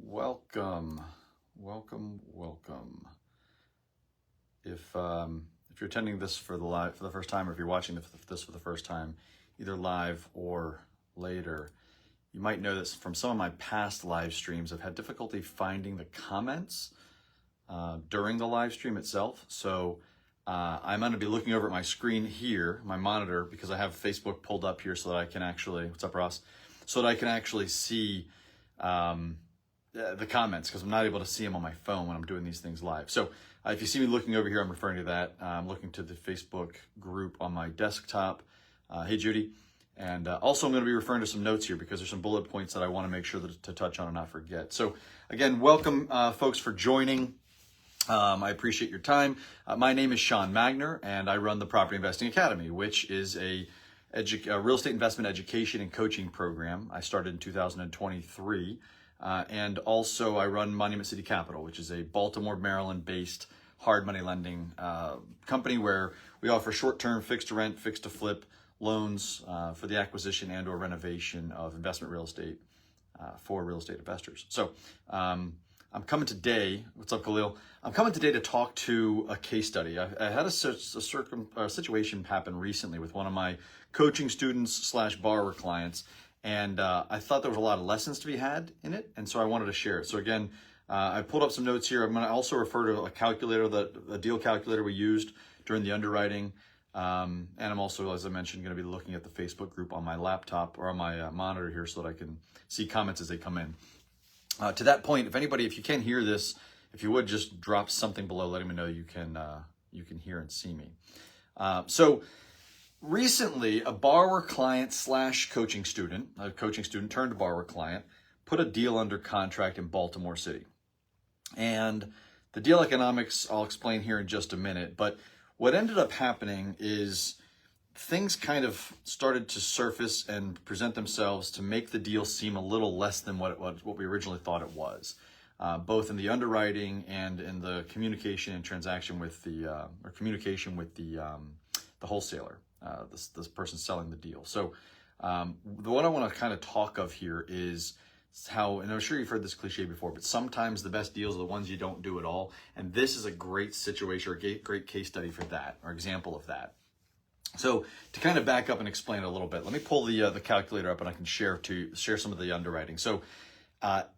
Welcome. If you're attending this for the first time, or if you're watching this for the first time, either live or later, you might know this from some of my past live streams. I've had difficulty finding the comments during the live stream itself. So I'm going to be looking over at my screen here, my monitor, because I have Facebook pulled up here so that I can actually, what's up, Ross? So that I can actually see the comments, because I'm not able to see them on my phone when I'm doing these things live. So if you see me looking over here, I'm referring to that. I'm looking to the Facebook group on my desktop. Hey, Judy. And also I'm going to be referring to some notes here because there's some bullet points that I want to make sure to touch on and not forget. So again, welcome folks for joining. I appreciate your time. My name is Sean Magner, and I run the Property Investing Academy, which is a real estate investment education and coaching program. I started in 2023. And also I run Monument City Capital, which is a Baltimore, Maryland-based hard money lending company where we offer short-term fixed to rent, fixed to flip loans for the acquisition and or renovation of investment real estate for real estate investors. So I'm coming today, what's up, Khalil? I'm coming today to talk to a case study. I had a situation happen recently with one of my coaching students / borrower clients. And I thought there was a lot of lessons to be had in it, and so I wanted to share it. So again, I pulled up some notes here. I'm going to also refer to a calculator, a deal calculator we used during the underwriting. And I'm also, as I mentioned, going to be looking at the Facebook group on my laptop or on my monitor here so that I can see comments as they come in. To that point, if you can hear this, if you would just drop something below, letting me know you can hear and see me. Recently, a borrower client / coaching student, a coaching student turned borrower client, put a deal under contract in Baltimore City. And the deal economics I'll explain here in just a minute, but what ended up happening is things kind of started to surface and present themselves to make the deal seem a little less than what we originally thought it was, both in the underwriting and in the communication and transaction with the wholesaler. This person selling the deal. So what I want to kind of talk of here is how, and I'm sure you've heard this cliche before, but sometimes the best deals are the ones you don't do at all. And this is a great situation or a great case study for that, or example of that. So to kind of back up and explain it a little bit, let me pull the calculator up and I can share some of the underwriting. So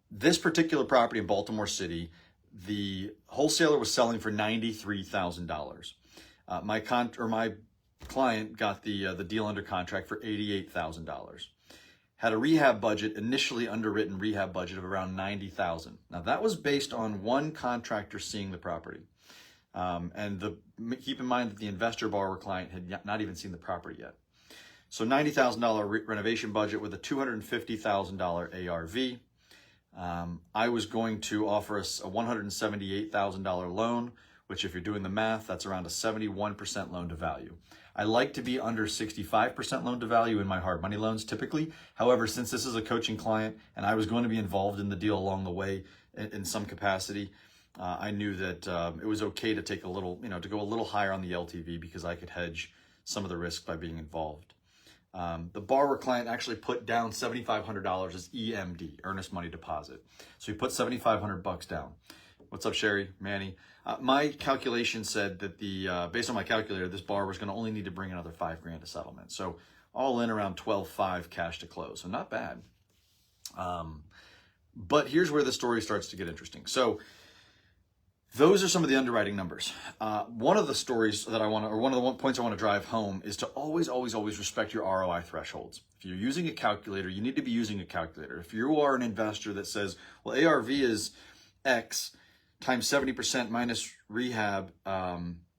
this particular property in Baltimore City, the wholesaler was selling for $93,000. My client got the deal under contract for $88,000. Had a rehab budget, initially underwritten rehab budget of around $90,000. Now that was based on one contractor seeing the property. Keep in mind that the investor borrower client had not even seen the property yet. So $90,000 renovation budget with a $250,000 ARV. I was going to offer us a $178,000 loan, which if you're doing the math, that's around a 71% loan to value. I like to be under 65% loan to value in my hard money loans typically. However, since this is a coaching client and I was going to be involved in the deal along the way in some capacity, I knew that it was okay to take to go a little higher on the LTV because I could hedge some of the risk by being involved. The borrower client actually put down $7,500 as EMD, earnest money deposit. So he put $7,500 down. What's up, Sherry, Manny? My calculation said that based on my calculator, this borrower was going to only need to bring another $5,000 to settlement. So all in around $12,500 cash to close. So not bad. But here's where the story starts to get interesting. So those are some of the underwriting numbers. One of the stories that one of the points I want to drive home is to always respect your ROI thresholds. If you're using a calculator, you need to be using a calculator. If you are an investor that says, well, ARV is X times 70% minus rehab,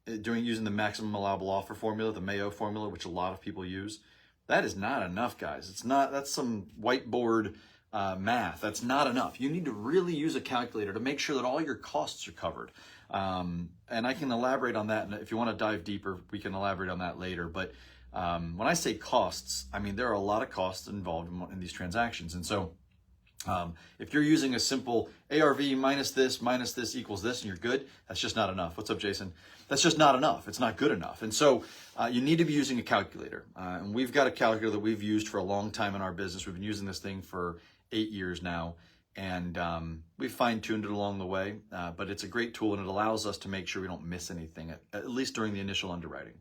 using the maximum allowable offer formula, the Mayo formula, which a lot of people use, that is not enough, guys. That's some whiteboard math. That's not enough. You need to really use a calculator to make sure that all your costs are covered. And I can elaborate on that. And if you want to dive deeper, we can elaborate on that later. But when I say costs, I mean, there are a lot of costs involved in these transactions. And so if you're using a simple ARV minus this equals this and you're good, that's just not enough. What's up, Jason? That's just not enough. It's not good enough. And so you need to be using a calculator. And we've got a calculator that we've used for a long time in our business. We've been using this thing for 8 years now. And we fine-tuned it along the way, but it's a great tool, and it allows us to make sure we don't miss anything, at least during the initial underwriting.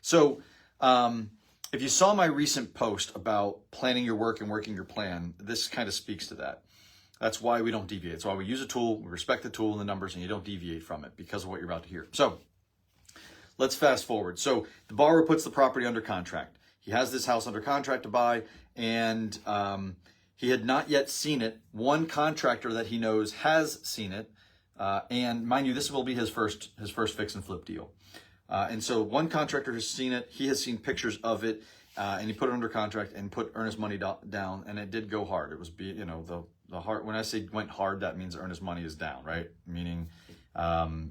So if you saw my recent post about planning your work and working your plan, this kind of speaks to that. That's why we don't deviate. It's why we use a tool, we respect the tool and the numbers, and you don't deviate from it because of what you're about to hear. So let's fast forward. So the borrower puts the property under contract. He has this house under contract to buy, and he had not yet seen it. One contractor that he knows has seen it, and mind you, this will be his first fix and flip deal. And so one contractor has seen it. He has seen pictures of it, and he put it under contract and put earnest money down, and it did go hard. It was, the hard. When I say went hard, that means earnest money is down, right? Meaning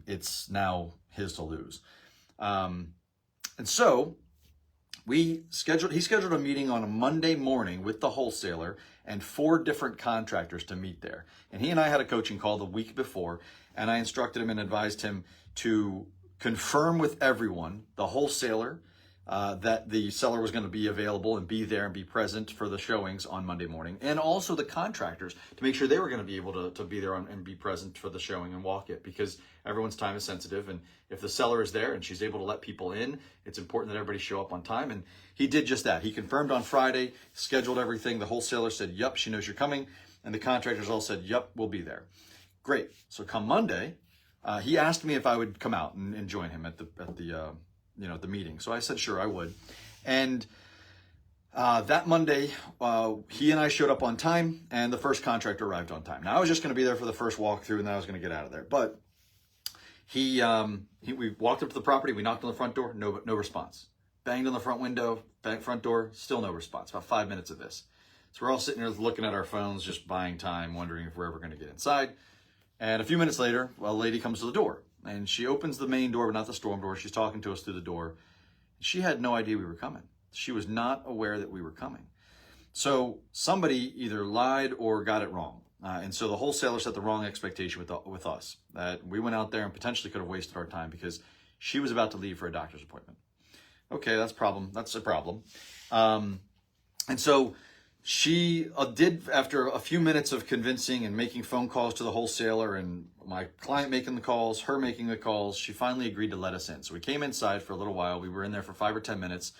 it's now his to lose. And so he scheduled a meeting on a Monday morning with the wholesaler and 4 different contractors to meet there. And he and I had a coaching call the week before, and I instructed him and advised him to confirm with everyone, the wholesaler, that the seller was going to be available and be there and be present for the showings on Monday morning, and also the contractors to make sure they were going to be able to be there and be present for the showing and walk it, because everyone's time is sensitive, and if the seller is there and she's able to let people in, it's important that everybody show up on time. And he did just that. He confirmed on Friday, scheduled everything. The wholesaler said, yep, she knows you're coming, and the contractors all said, yep, we'll be there. Great. So come Monday, he asked me if I would come out and join him at the meeting. So I said, sure, I would. And that Monday, he and I showed up on time, and the first contractor arrived on time. Now, I was just going to be there for the first walkthrough, and then I was going to get out of there. But we walked up to the property, we knocked on the front door, no response. Banged on the front window, front door, still no response. About 5 minutes of this. So we're all sitting here looking at our phones, just buying time, wondering if we're ever going to get inside. And a few minutes later, a lady comes to the door, and she opens the main door, but not the storm door. She's talking to us through the door. She had no idea we were coming. She was not aware that we were coming. So somebody either lied or got it wrong. And so the wholesaler set the wrong expectation with us, that we went out there and potentially could have wasted our time because she was about to leave for a doctor's appointment. Okay, that's a problem. And so she did, after a few minutes of convincing and making phone calls to the wholesaler and my client making the calls, her making the calls, she finally agreed to let us in. So we came inside for a little while. We were in there for 5 or 10 minutes.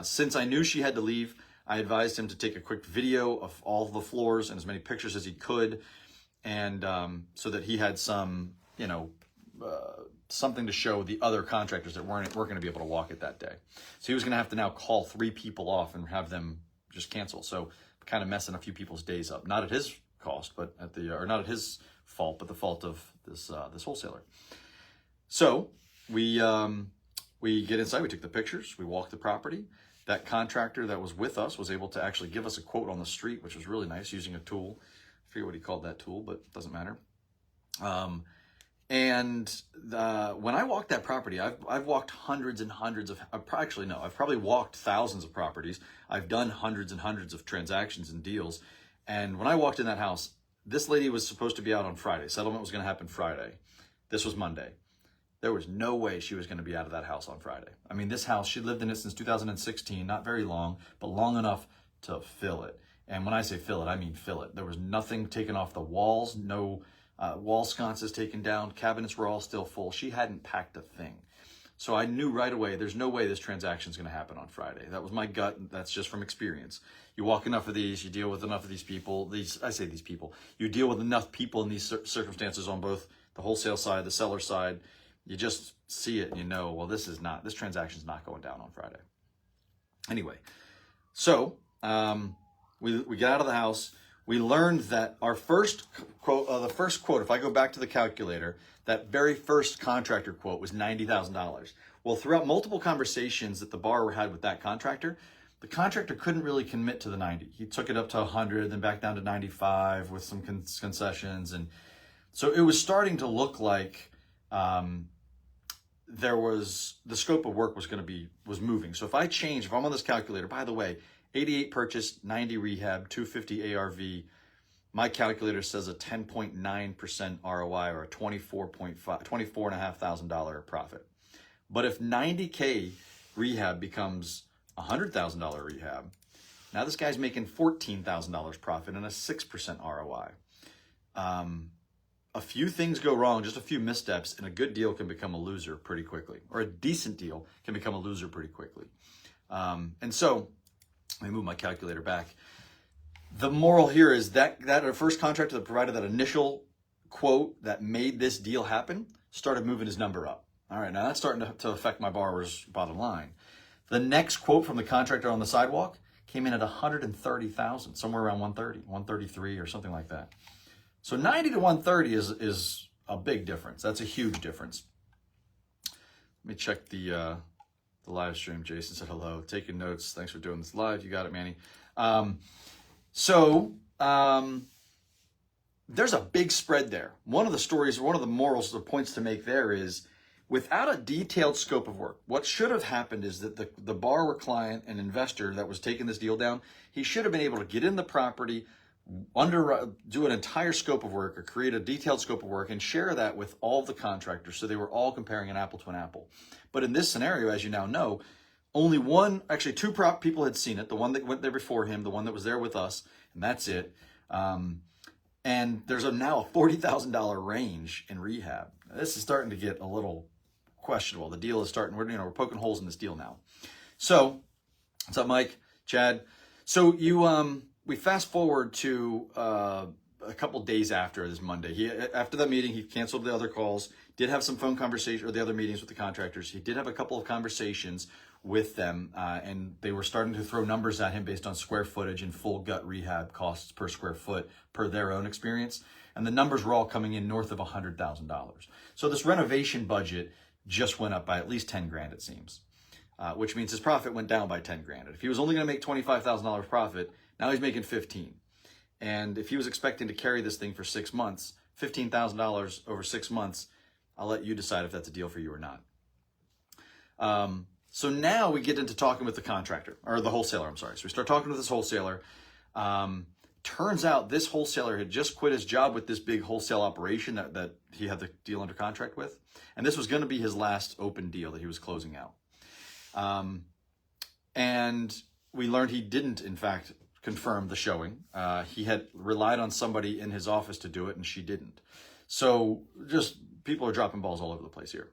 Since I knew she had to leave, I advised him to take a quick video of all the floors and as many pictures as he could, and so that he had some, something to show the other contractors that weren't going to be able to walk it that day. So he was going to have to now call 3 people off and have them just cancel. So kind of messing a few people's days up, not at his cost, but not at his fault, but the fault of this wholesaler. So we get inside, we took the pictures, we walked the property. That contractor that was with us was able to actually give us a quote on the street, which was really nice, using a tool. I forget what he called that tool, but it doesn't matter. When I walked that property, I've walked hundreds and hundreds of, I've probably walked thousands of properties. I've done hundreds and hundreds of transactions and deals. And when I walked in that house, this lady was supposed to be out on Friday. Settlement was going to happen Friday. This was Monday. There was no way she was going to be out of that house on Friday. I mean, this house, she lived in it since 2016, not very long, but long enough to fill it. And when I say fill it, I mean fill it. There was nothing taken off the walls, no wall sconces taken down, cabinets were all still full. She hadn't packed a thing. So I knew right away, there's no way this transaction is going to happen on Friday. That was my gut. That's just from experience. You walk enough of these, you deal with enough of these people. You deal with enough people in these circumstances on both the wholesale side, the seller side. You just see it and you know, well, this transaction's not going down on Friday. Anyway, so we get out of the house. We learned that our first quote, if I go back to the calculator, that very first contractor quote was $90,000. Well, throughout multiple conversations that the borrower had with that contractor, the contractor couldn't really commit to the 90. He took it up to 100, then back down to 95 with some concessions. And so it was starting to look like the scope of work was moving. So if I'm on this calculator, by the way, 88 purchase, 90 rehab, 250 ARV, my calculator says a 10.9% ROI or a $24,500 profit. But if 90K rehab becomes $100,000 rehab, Now this guy's making $14,000 profit and a 6% ROI. A few things go wrong, just a few missteps, and a good deal can become a loser pretty quickly, or a decent deal can become a loser pretty quickly. And so, let me move my calculator back. The moral here is that our first contractor that provided that initial quote that made this deal happen started moving his number up. All right, now that's starting to affect my borrower's bottom line. The next quote from the contractor on the sidewalk came in at $130,000, somewhere around 130, 133 or something like that. So 90 to 130 is a big difference. That's a huge difference. Let me check the live stream. Jason said hello. Taking notes. Thanks for doing this live. You got it, Manny. There's a big spread there. One of the stories, one of the morals, the points to make there is, without a detailed scope of work, what should have happened is that the borrower, client, and investor that was taking this deal down, he should have been able to get in the property, do an entire scope of work or create a detailed scope of work and share that with all the contractors so they were all comparing an apple to an apple. But in this scenario, as you now know, only two people had seen it, the one that went there before him, the one that was there with us, and that's it. And there's now a $40,000 range in rehab. This is starting to get a little questionable. The deal is starting, we're poking holes in this deal now. So, what's up, Mike, Chad? So we fast forward to a couple days after this Monday. After that meeting, he canceled the other calls, did have some phone conversations, or the other meetings with the contractors. He did have a couple of conversations with them, and they were starting to throw numbers at him based on square footage and full gut rehab costs per square foot per their own experience. And the numbers were all coming in north of $100,000. So this renovation budget just went up by at least 10 grand, it seems, which means his profit went down by 10 grand. If he was only going to make $25,000 profit, now he's making 15. And if he was expecting to carry this thing for 6 months, $15,000 over 6 months, I'll let you decide if that's a deal for you or not. So now we get into talking with the contractor, or the wholesaler, I'm sorry. So we start talking with this wholesaler. Turns out this wholesaler had just quit his job with this big wholesale operation that he had the deal under contract with. And this was going to be his last open deal that he was closing out. And we learned he didn't, in fact, confirm the showing. He had relied on somebody in his office to do it, and she didn't. So just people are dropping balls all over the place here.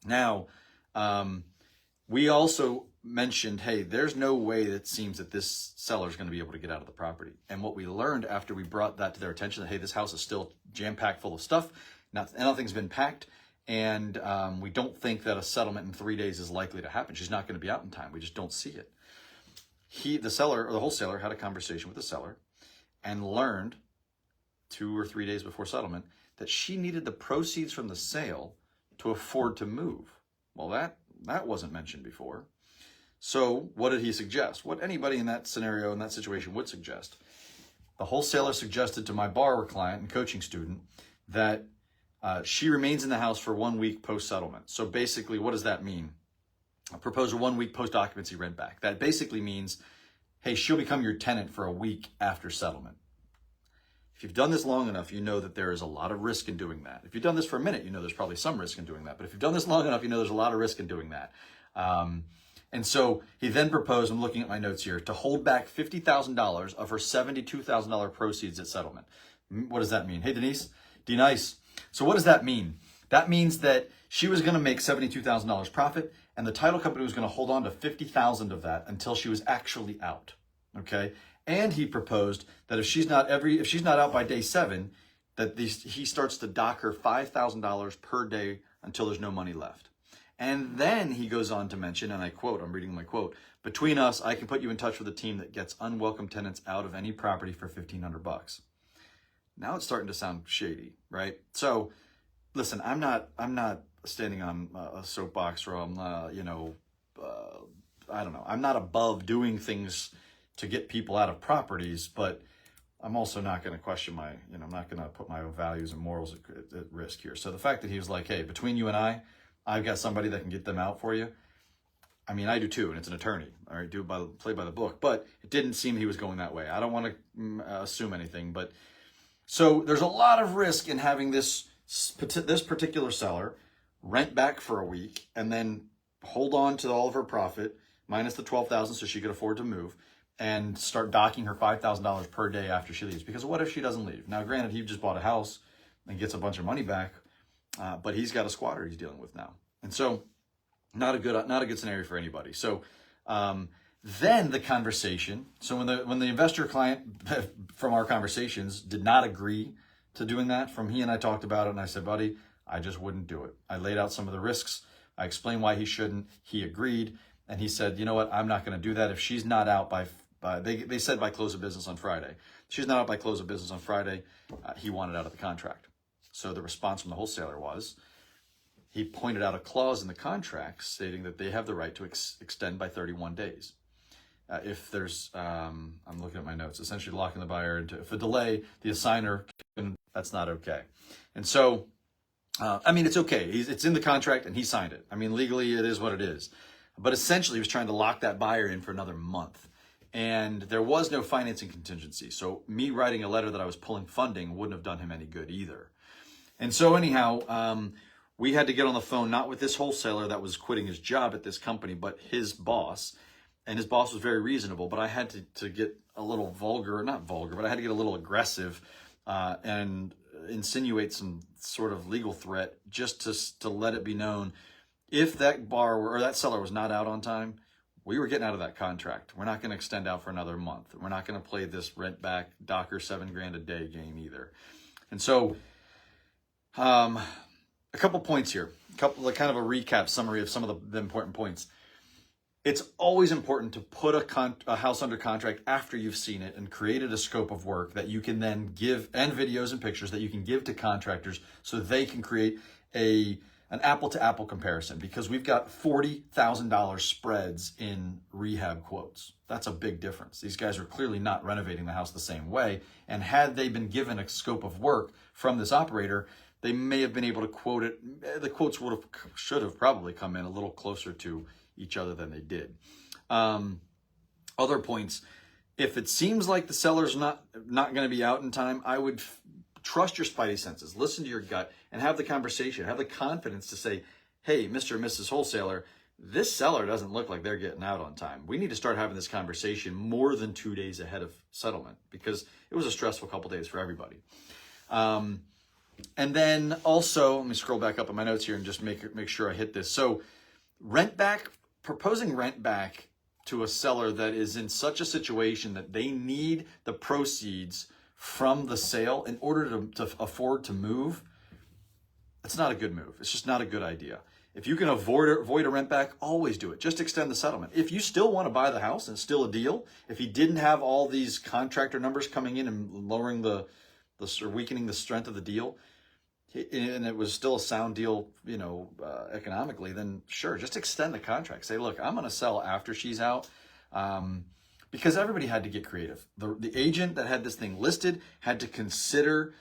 Now, we also mentioned, hey, there's no way that seems that this seller is going to be able to get out of the property. And what we learned after we brought that to their attention, that, hey, this house is still jam-packed full of stuff. Nothing's been packed. And we don't think that a settlement in 3 days is likely to happen. She's not going to be out in time. We just don't see it. The seller, or the wholesaler, had a conversation with the seller and learned 2 or 3 days before settlement that she needed the proceeds from the sale to afford to move. Well, that wasn't mentioned before. So what did he suggest? What anybody in that scenario, in that situation, would suggest. The wholesaler suggested to my borrower client and coaching student that she remains in the house for 1 week post-settlement. So basically, what does that mean? Propose a 1 week post-occupancy rent back. That basically means, hey, she'll become your tenant for a week after settlement. If you've done this long enough, you know that there is a lot of risk in doing that. If you've done this for a minute, you know there's probably some risk in doing that. But if you've done this long enough, you know there's a lot of risk in doing that. And so he then proposed, I'm looking at my notes here, to hold back $50,000 of her $72,000 proceeds at settlement. What does that mean? Hey, Denise? D-Nice. So what does that mean? That means that she was going to make $72,000 profit, and the title company was going to hold on to $50,000 of that until she was actually out. Okay? And he proposed that if she's not out by day 7, that he starts to dock her $5,000 per day until there's no money left. And then he goes on to mention, and I quote, I'm reading my quote, "Between us, I can put you in touch with a team that gets unwelcome tenants out of any property for $1,500. Now it's starting to sound shady, right? So, listen, I'm not standing on a soapbox, or I'm, I don't know. I'm not above doing things to get people out of properties, but I'm also not going to question I'm not going to put my values and morals at risk here. So the fact that he was like, hey, between you and I've got somebody that can get them out for you. I mean, I do too, and it's an attorney. All right, play by the book. But it didn't seem he was going that way. I don't want to assume anything, but so there's a lot of risk in having this particular seller rent back for a week and then hold on to all of her profit minus the $12,000 so she could afford to move, and start docking her $5,000 per day after she leaves. Because what if she doesn't leave? Now, granted, he just bought a house and gets a bunch of money back, but he's got a squatter he's dealing with now. And so not a good scenario for anybody. So then the conversation, so when the investor client from our conversations did not agree to doing that, from he and I talked about it, and I said, buddy, I just wouldn't do it. I laid out some of the risks. I explained why he shouldn't. He agreed. And he said, you know what, I'm not going to do that. If she's not out by they said by close of business on Friday. If she's not out by close of business on Friday, he wanted out of the contract. So the response from the wholesaler was, he pointed out a clause in the contract stating that they have the right to extend by 31 days. If there's, I'm looking at my notes, essentially locking the buyer into, if a delay, the assigner, that's not okay. And so, I mean, it's okay. It's in the contract and he signed it. I mean, legally it is what it is. But essentially he was trying to lock that buyer in for another month. And there was no financing contingency. So me writing a letter that I was pulling funding wouldn't have done him any good either. And so anyhow, we had to get on the phone, not with this wholesaler that was quitting his job at this company, but his boss. And his boss was very reasonable, but I had to get a little vulgar, not vulgar, but I had to get a little aggressive and insinuate some sort of legal threat just to let it be known, if that borrower or that seller was not out on time, we were getting out of that contract. We're not going to extend out for another month. We're not going to play this rent back Docker $7,000 a day game either. And so, a couple points here, kind of a recap summary of some of the important points. It's always important to put a house under contract after you've seen it and created a scope of work that you can then give, and videos and pictures that you can give to contractors so they can create an apple-to-apple comparison, because we've got $40,000 spreads in rehab quotes. That's a big difference. These guys are clearly not renovating the house the same way, and had they been given a scope of work from this operator, they may have been able to quote it. The quotes should have probably come in a little closer to each other than they did. Other points, if it seems like the seller's not going to be out in time, I would trust your spidey senses, listen to your gut, and have the conversation, have the confidence to say, hey, Mr. and Mrs. Wholesaler, this seller doesn't look like they're getting out on time. We need to start having this conversation more than 2 days ahead of settlement, because it was a stressful couple days for everybody. And then also, let me scroll back up in my notes here and just make sure I hit this. So proposing rent back to a seller that is in such a situation that they need the proceeds from the sale in order to afford to move, it's not a good move. It's just not a good idea. If you can avoid a rent back, always do it. Just extend the settlement. If you still want to buy the house and it's still a deal, if he didn't have all these contractor numbers coming in and lowering or weakening the strength of the deal, and it was still a sound deal, economically, then sure, just extend the contract. Say, look, I'm going to sell after she's out. Because everybody had to get creative. The agent that had this thing listed had to consider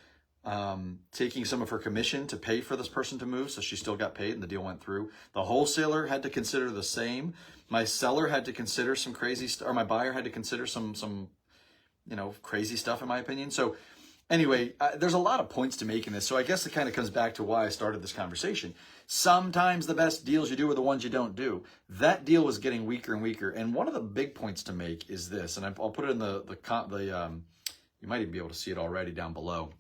taking some of her commission to pay for this person to move, so she still got paid and the deal went through. The wholesaler had to consider the same. My seller had to consider some crazy stuff, or my buyer had to consider some crazy stuff, in my opinion. So anyway, there's a lot of points to make in this. So I guess it kind of comes back to why I started this conversation. Sometimes the best deals you do are the ones you don't do. That deal was getting weaker and weaker. And one of the big points to make is this, and I'll put it in you might even be able to see it already down below.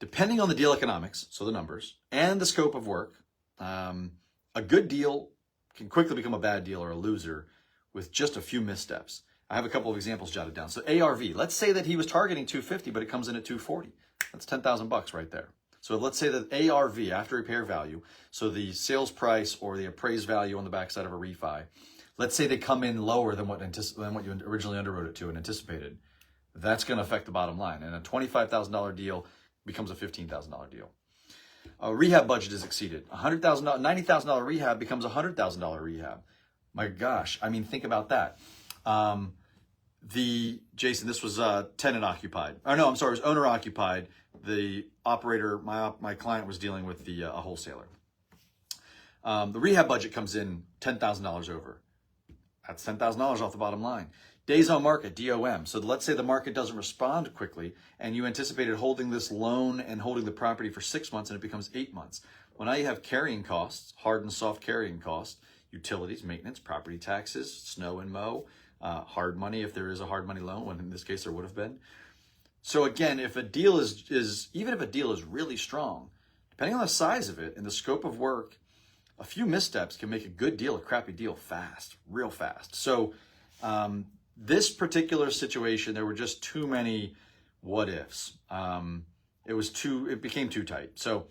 Depending on the deal economics, so the numbers, and the scope of work, a good deal can quickly become a bad deal or a loser with just a few missteps. I have a couple of examples jotted down. So ARV, let's say that he was targeting 250, but it comes in at 240. That's $10,000 right there. So let's say that ARV, after repair value, so the sales price or the appraised value on the backside of a refi, let's say they come in lower than what you originally underwrote it to and anticipated. That's going to affect the bottom line. And a $25,000 deal becomes a $15,000 deal. A rehab budget is exceeded. $90,000 rehab becomes a $100,000 rehab. My gosh, I mean, think about that. Jason, this was tenant occupied. Or no, I'm sorry, it was owner occupied. The operator, my client was dealing with a wholesaler. The rehab budget comes in $10,000 over. That's $10,000 off the bottom line. Days on market, DOM. So let's say the market doesn't respond quickly and you anticipated holding this loan and holding the property for 6 months and it becomes 8 months. Well, now you have carrying costs, hard and soft carrying costs, utilities, maintenance, property taxes, snow and mow, hard money if there is a hard money loan, when in this case there would have been. So again, if a deal is even if a deal is really strong, depending on the size of it and the scope of work, a few missteps can make a good deal a crappy deal fast, real fast. So this particular situation, there were just too many what ifs. It became too tight. So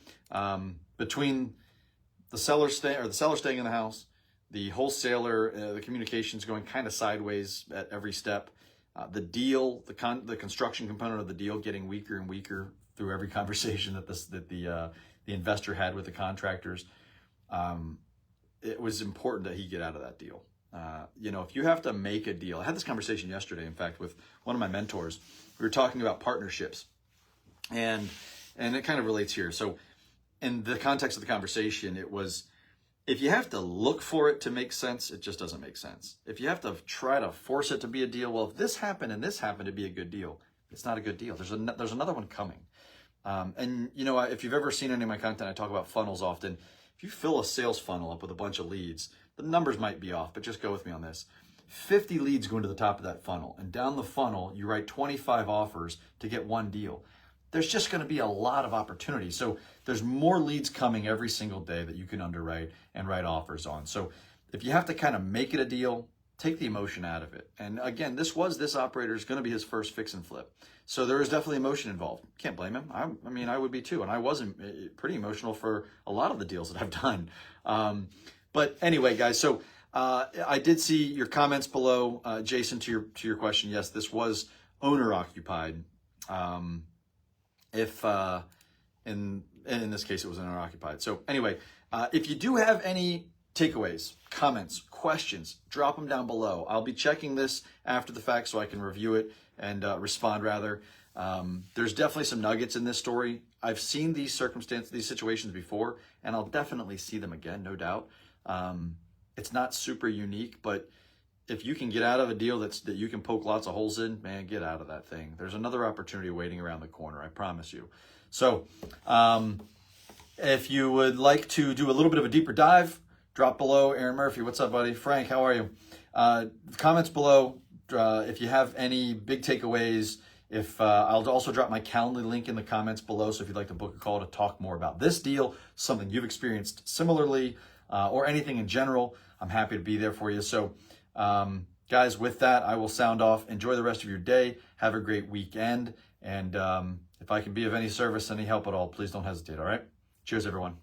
between the seller staying in the house, the wholesaler, the communications going kind of sideways at every step, the deal, the construction component of the deal getting weaker and weaker through every conversation that the investor had with the contractors. It was important that he get out of that deal. If you have to make a deal, I had this conversation yesterday, in fact, with one of my mentors. We were talking about partnerships, and it kind of relates here. So in the context of the conversation, it was, if you have to look for it to make sense, it just doesn't make sense. If you have to try to force it to be a deal, well, if this happened and this happened to be a good deal, it's not a good deal. There's another one coming. If you've ever seen any of my content, I talk about funnels often. If you fill a sales funnel up with a bunch of leads, the numbers might be off, but just go with me on this. 50 leads going to the top of that funnel, and down the funnel, you write 25 offers to get one deal. There's just going to be a lot of opportunity. So there's more leads coming every single day that you can underwrite and write offers on. So if you have to kind of make it a deal, take the emotion out of it. And again, this operator is going to be his first fix and flip. So there is definitely emotion involved. Can't blame him. I would be too. And I wasn't pretty emotional for a lot of the deals that I've done. But anyway, guys, so I did see your comments below, Jason, to your question. Yes, this was owner occupied. In this case, it was owner occupied. So anyway, if you do have any takeaways, comments, questions, drop them down below. I'll be checking this after the fact so I can review it and respond rather. There's definitely some nuggets in this story. I've seen these situations before, and I'll definitely see them again, no doubt. It's not super unique, but if you can get out of a deal that you can poke lots of holes in, man, get out of that thing. There's another opportunity waiting around the corner, I promise you. So if you would like to do a little bit of a deeper dive, drop below. Aaron Murphy, what's up, buddy? Frank, how are you? Comments below if you have any big takeaways. I'll also drop my Calendly link in the comments below, so if you'd like to book a call to talk more about this deal, something you've experienced similarly, or anything in general, I'm happy to be there for you. So guys, with that, I will sound off. Enjoy the rest of your day. Have a great weekend. And if I can be of any service, any help at all, please don't hesitate, all right? Cheers, everyone.